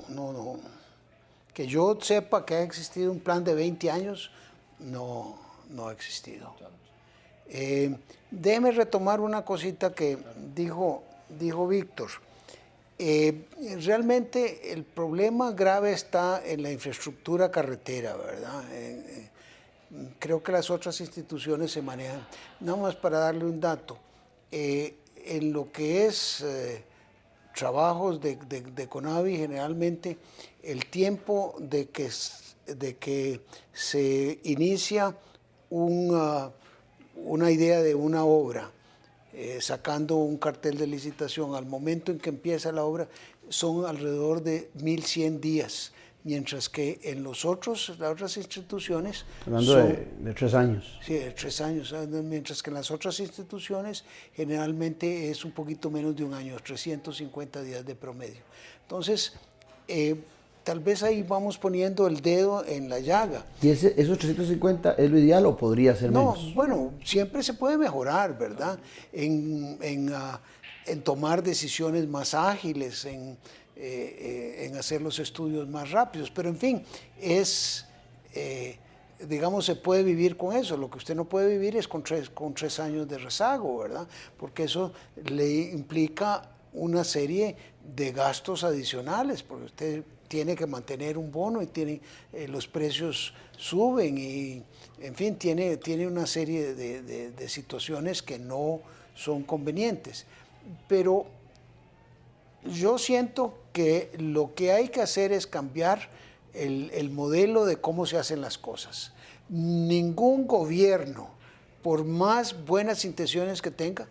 Que yo sepa que ha existido un plan de 20 años, no ha existido. Déjeme retomar una cosita que dijo Víctor. Realmente el problema grave está en la infraestructura carretera, ¿verdad? Creo que las otras instituciones se manejan. Nada más para darle un dato, en lo que es trabajos de CONAVI, generalmente el tiempo de que se inicia una idea de una obra, sacando un cartel de licitación, al momento en que empieza la obra, son alrededor de 1.100 días, mientras que en las otras instituciones... Hablando de 3 años. Sí, de 3 años, mientras que en las otras instituciones generalmente es un poquito menos de un año, 350 días de promedio. Entonces, tal vez ahí vamos poniendo el dedo en la llaga. ¿Y esos 350 es lo ideal o podría ser menos? No, bueno, siempre se puede mejorar, ¿verdad? En tomar decisiones más ágiles, en hacer los estudios más rápidos, pero en fin, digamos, se puede vivir con eso. Lo que usted no puede vivir es con 3 años de rezago, ¿verdad? Porque eso le implica una serie de gastos adicionales, porque usted tiene que mantener un bono y los precios suben y, en fin, tiene una serie de situaciones que no son convenientes. Pero yo siento que lo que hay que hacer es cambiar el modelo de cómo se hacen las cosas. Ningún gobierno, por más buenas intenciones que tenga,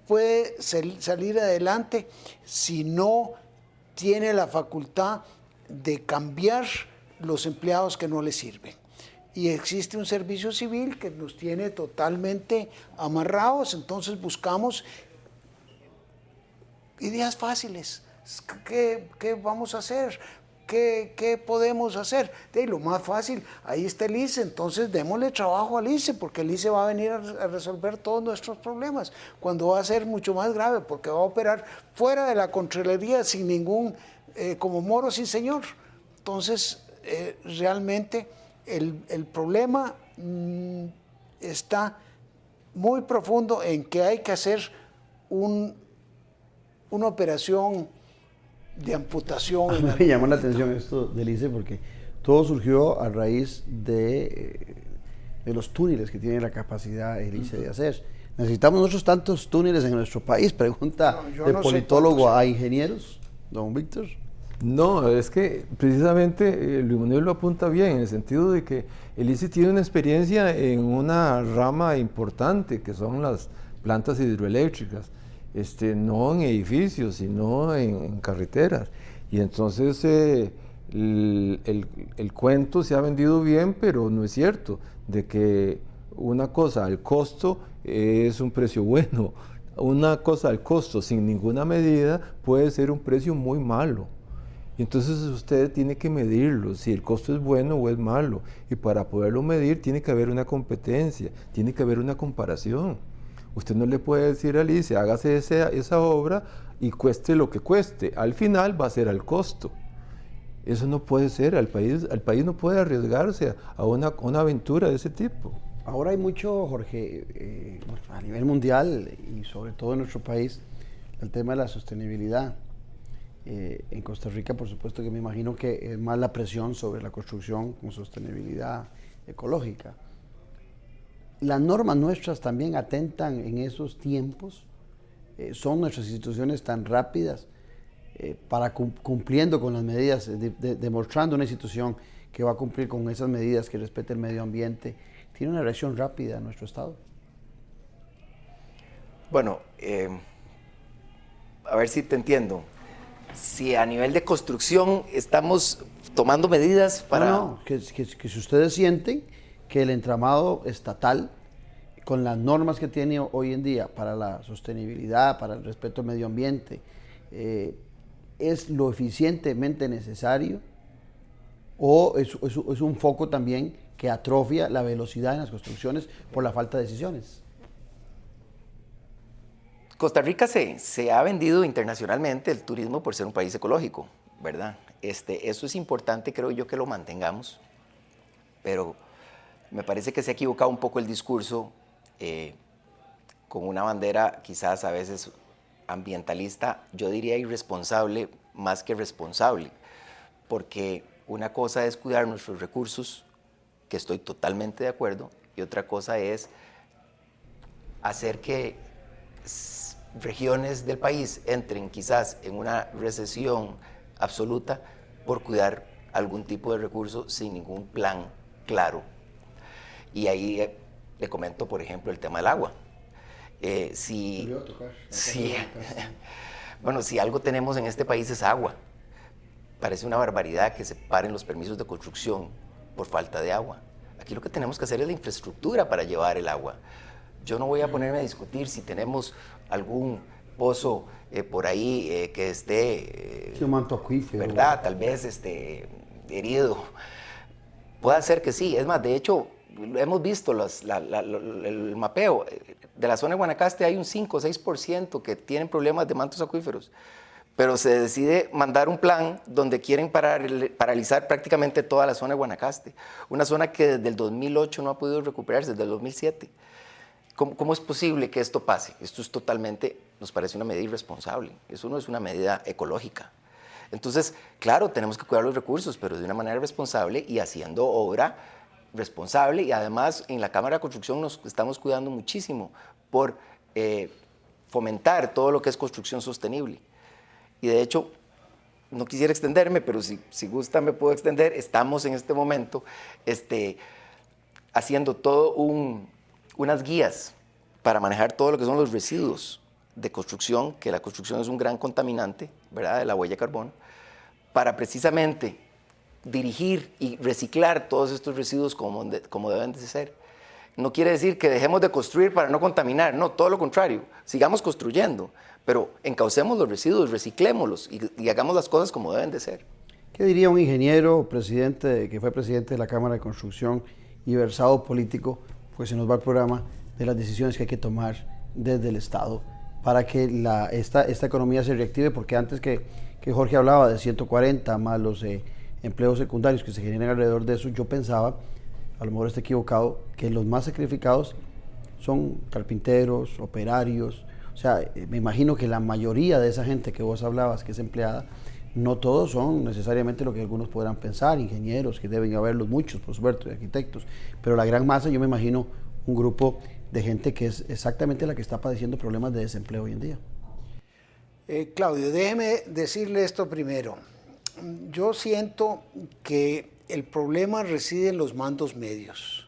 puede salir adelante si no tiene la facultad de cambiar los empleados que no le sirven. Y existe un servicio civil que nos tiene totalmente amarrados, entonces buscamos ideas fáciles. ¿Qué vamos a hacer? ¿Qué podemos hacer? Lo más fácil, ahí está el ICE, entonces démosle trabajo al ICE, porque el ICE va a venir a resolver todos nuestros problemas, cuando va a ser mucho más grave, porque va a operar fuera de la Contraloría sin ningún, como moro sin señor. Entonces, realmente el problema está muy profundo en que hay que hacer una operación de amputación. Me llamó la atención esto del ICE porque todo surgió a raíz de los túneles que tiene la capacidad el ICE de hacer. ¿Necesitamos nosotros tantos túneles en nuestro país? Pregunta de politólogo a ingenieros, don Víctor. No, es que precisamente Luis Manuel lo apunta bien, en el sentido de que el ICE tiene una experiencia en una rama importante, que son las plantas hidroeléctricas. No en edificios, sino en carreteras. Y entonces el cuento se ha vendido bien, pero no es cierto, de que una cosa al costo es un precio bueno, una cosa al costo sin ninguna medida puede ser un precio muy malo. Y entonces usted tiene que medirlo, si el costo es bueno o es malo. Y para poderlo medir tiene que haber una competencia, tiene que haber una comparación. Usted no le puede decir al ICE, hágase esa obra y cueste lo que cueste. Al final va a ser al costo. Eso no puede ser, el país no puede arriesgarse a una aventura de ese tipo. Ahora hay mucho, Jorge, a nivel mundial y sobre todo en nuestro país, el tema de la sostenibilidad. En Costa Rica, por supuesto que me imagino que es más la presión sobre la construcción con sostenibilidad ecológica. Las normas nuestras también atentan en esos tiempos. Son nuestras instituciones tan rápidas para cumpliendo con las medidas, demostrando una institución que va a cumplir con esas medidas, que respete el medio ambiente. ¿Tiene una reacción rápida en nuestro Estado? Bueno, a ver si te entiendo. Si a nivel de construcción estamos tomando medidas para... No, que si ustedes sienten que el entramado estatal, con las normas que tiene hoy en día para la sostenibilidad, para el respeto al medio ambiente, es lo eficientemente necesario, o es un foco también que atrofia la velocidad en las construcciones por la falta de decisiones. Costa Rica se ha vendido internacionalmente el turismo por ser un país ecológico, ¿verdad? Eso es importante, creo yo, que lo mantengamos, pero me parece que se ha equivocado un poco el discurso con una bandera quizás a veces ambientalista, yo diría irresponsable más que responsable, porque una cosa es cuidar nuestros recursos, que estoy totalmente de acuerdo, y otra cosa es hacer que regiones del país entren quizás en una recesión absoluta por cuidar algún tipo de recurso sin ningún plan claro. Y ahí le comento, por ejemplo, el tema del agua. Bueno, si algo tenemos en este país es agua. Parece una barbaridad que se paren los permisos de construcción por falta de agua. Aquí lo que tenemos que hacer es la infraestructura para llevar el agua. Yo no voy a ponerme a discutir si tenemos algún pozo por ahí que esté... un manto acuífero. ¿Verdad? Tal vez herido. Puede ser que sí. Es más, de hecho, hemos visto el mapeo. De la zona de Guanacaste hay un 5 o 6% que tienen problemas de mantos acuíferos. Pero se decide mandar un plan donde quieren paralizar prácticamente toda la zona de Guanacaste. Una zona que desde el 2008 no ha podido recuperarse, desde el 2007. ¿Cómo es posible que esto pase? Esto es totalmente, nos parece una medida irresponsable. Eso no es una medida ecológica. Entonces, claro, tenemos que cuidar los recursos, pero de una manera responsable y haciendo obra responsable. Y además, en la Cámara de Construcción nos estamos cuidando muchísimo por fomentar todo lo que es construcción sostenible. Y de hecho, no quisiera extenderme, pero si gusta me puedo extender. Estamos en este momento haciendo todo unas guías para manejar todo lo que son los residuos de construcción, que la construcción es un gran contaminante, ¿verdad?, de la huella de carbono, para precisamente dirigir y reciclar todos estos residuos como deben de ser. No quiere decir que dejemos de construir para no contaminar, no, todo lo contrario, sigamos construyendo, pero encaucemos los residuos, reciclémoslos y hagamos las cosas como deben de ser. ¿Qué diría un ingeniero que fue presidente de la Cámara de Construcción y versado político, pues se nos va el programa, de las decisiones que hay que tomar desde el Estado para que esta economía se reactive? Porque antes que Jorge hablaba de 140 más los empleos secundarios que se generan alrededor de eso, yo pensaba, a lo mejor estoy equivocado, que los más sacrificados son carpinteros, operarios. O sea, me imagino que la mayoría de esa gente que vos hablabas, que es empleada, no todos son necesariamente lo que algunos podrán pensar, ingenieros, que deben haberlos muchos, por supuesto, y arquitectos, pero la gran masa, yo me imagino un grupo de gente que es exactamente la que está padeciendo problemas de desempleo hoy en día. Claudio, déjeme decirle esto primero. Yo siento que el problema reside en los mandos medios.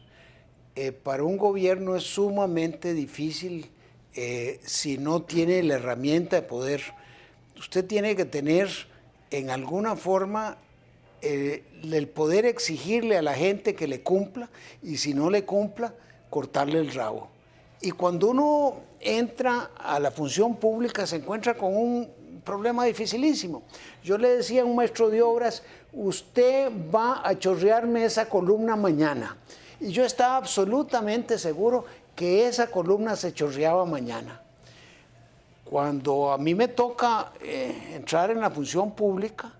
Para un gobierno es sumamente difícil si no tiene la herramienta de poder. Usted tiene que tener en alguna forma el poder exigirle a la gente que le cumpla, y si no le cumpla, cortarle el rabo. Y cuando uno entra a la función pública se encuentra con un problema dificilísimo. Yo le decía a un maestro de obras, usted va a chorrearme esa columna mañana. Y yo estaba absolutamente seguro que esa columna se chorreaba mañana. Cuando a mí me toca entrar en la función pública,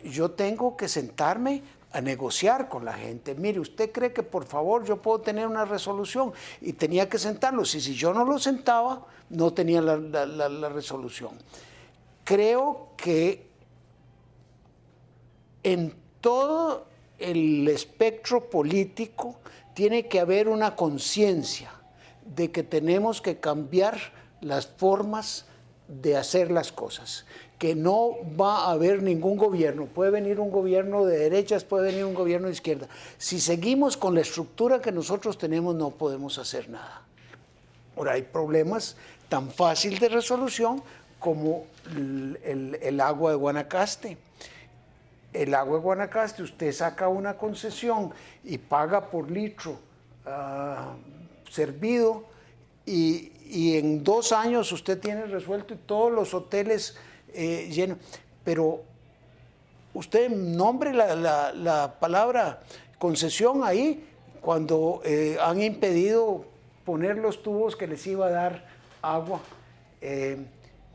yo tengo que sentarme a negociar con la gente. Mire, ¿usted cree que por favor yo puedo tener una resolución? Y tenía que sentarlos, y si yo no lo sentaba, no tenía la resolución. Creo que en todo el espectro político tiene que haber una conciencia de que tenemos que cambiar las formas de hacer las cosas, que no va a haber ningún gobierno, puede venir un gobierno de derechas, puede venir un gobierno de izquierda. Si seguimos con la estructura que nosotros tenemos, no podemos hacer nada. Ahora, hay problemas tan fácil de resolución como el agua de Guanacaste. El agua de Guanacaste, usted saca una concesión y paga por litro servido, y en 2 años usted tiene resuelto y todos los hoteles llenos. Pero usted nombre la palabra concesión ahí cuando han impedido poner los tubos que les iba a dar agua.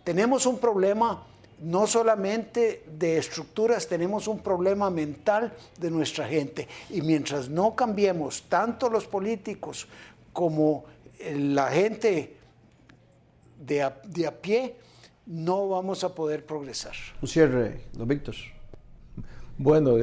Tenemos un problema no solamente de estructuras, tenemos un problema mental de nuestra gente. Y mientras no cambiemos tanto los políticos como la gente de a pie, no vamos a poder progresar. Un cierre, don Víctor. Bueno,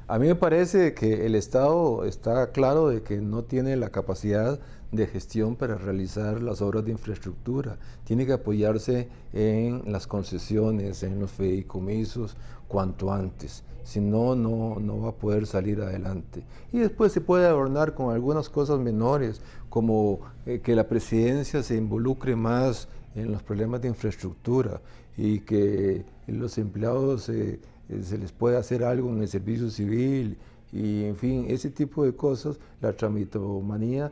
a mí me parece que el Estado está claro de que no tiene la capacidad de gestión para realizar las obras de infraestructura. Tiene que apoyarse en las concesiones, en los fideicomisos cuanto antes. Si no, no va a poder salir adelante. Y después se puede adornar con algunas cosas menores, como que la presidencia se involucre más en los problemas de infraestructura y que los empleados se les puede hacer algo en el servicio civil y en fin, ese tipo de cosas, la tramitomanía,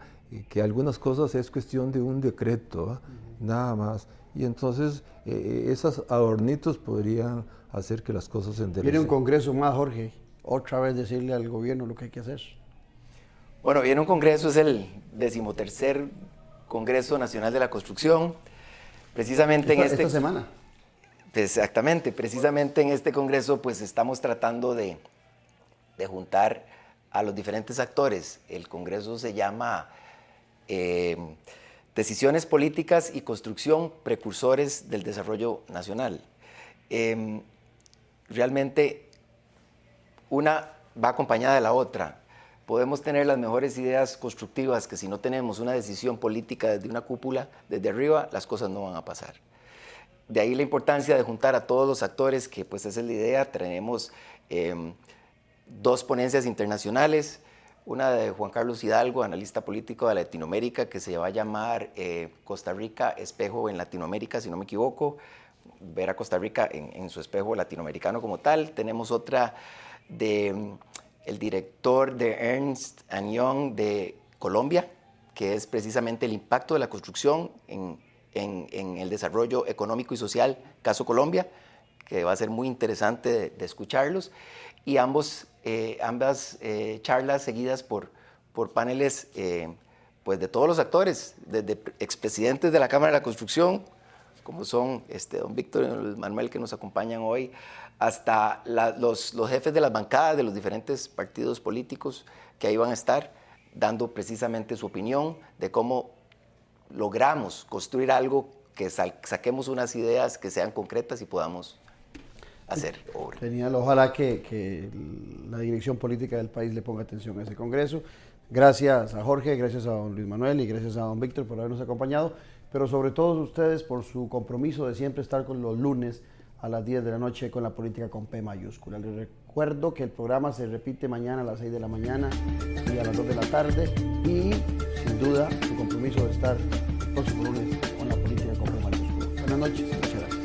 que algunas cosas es cuestión de un decreto, nada más. Y entonces esos adornitos podrían hacer que las cosas se enderecen. Viene un congreso más, Jorge, otra vez decirle al gobierno lo que hay que hacer. Bueno, viene un congreso, es el 13º Congreso Nacional de la Construcción, precisamente esta semana. Exactamente, precisamente en este congreso pues estamos tratando de juntar a los diferentes actores. El congreso se llama Decisiones Políticas y Construcción, Precursores del Desarrollo Nacional. Realmente una va acompañada de la otra. Podemos tener las mejores ideas constructivas que si no tenemos una decisión política desde una cúpula, desde arriba, las cosas no van a pasar. De ahí la importancia de juntar a todos los actores, que pues esa es la idea. Tenemos 2 ponencias internacionales, una de Juan Carlos Hidalgo, analista político de Latinoamérica, que se va a llamar Costa Rica, espejo en Latinoamérica, si no me equivoco, ver a Costa Rica en su espejo latinoamericano como tal. Tenemos otra de el director de Ernst & Young de Colombia, que es precisamente el impacto de la construcción en el desarrollo económico y social, caso Colombia, que va a ser muy interesante de escucharlos, y ambas charlas seguidas por paneles pues de todos los actores, desde expresidentes de la Cámara de la Construcción, como son don Víctor y don Luis Manuel, que nos acompañan hoy, hasta los jefes de las bancadas de los diferentes partidos políticos que ahí van a estar dando precisamente su opinión de cómo logramos construir algo, que saquemos unas ideas que sean concretas y podamos hacer obra. Genial, ojalá que la dirección política del país le ponga atención a ese congreso. Gracias a Jorge, gracias a don Luis Manuel y gracias a don Víctor por habernos acompañado, pero sobre todo ustedes por su compromiso de siempre estar con los lunes a las 10 de la noche con la política con P mayúscula. Les recuerdo que el programa se repite mañana a las 6 de la mañana y a las 2 de la tarde y sin duda su compromiso de estar el próximo lunes con la política con P mayúscula. Buenas noches, muchas gracias.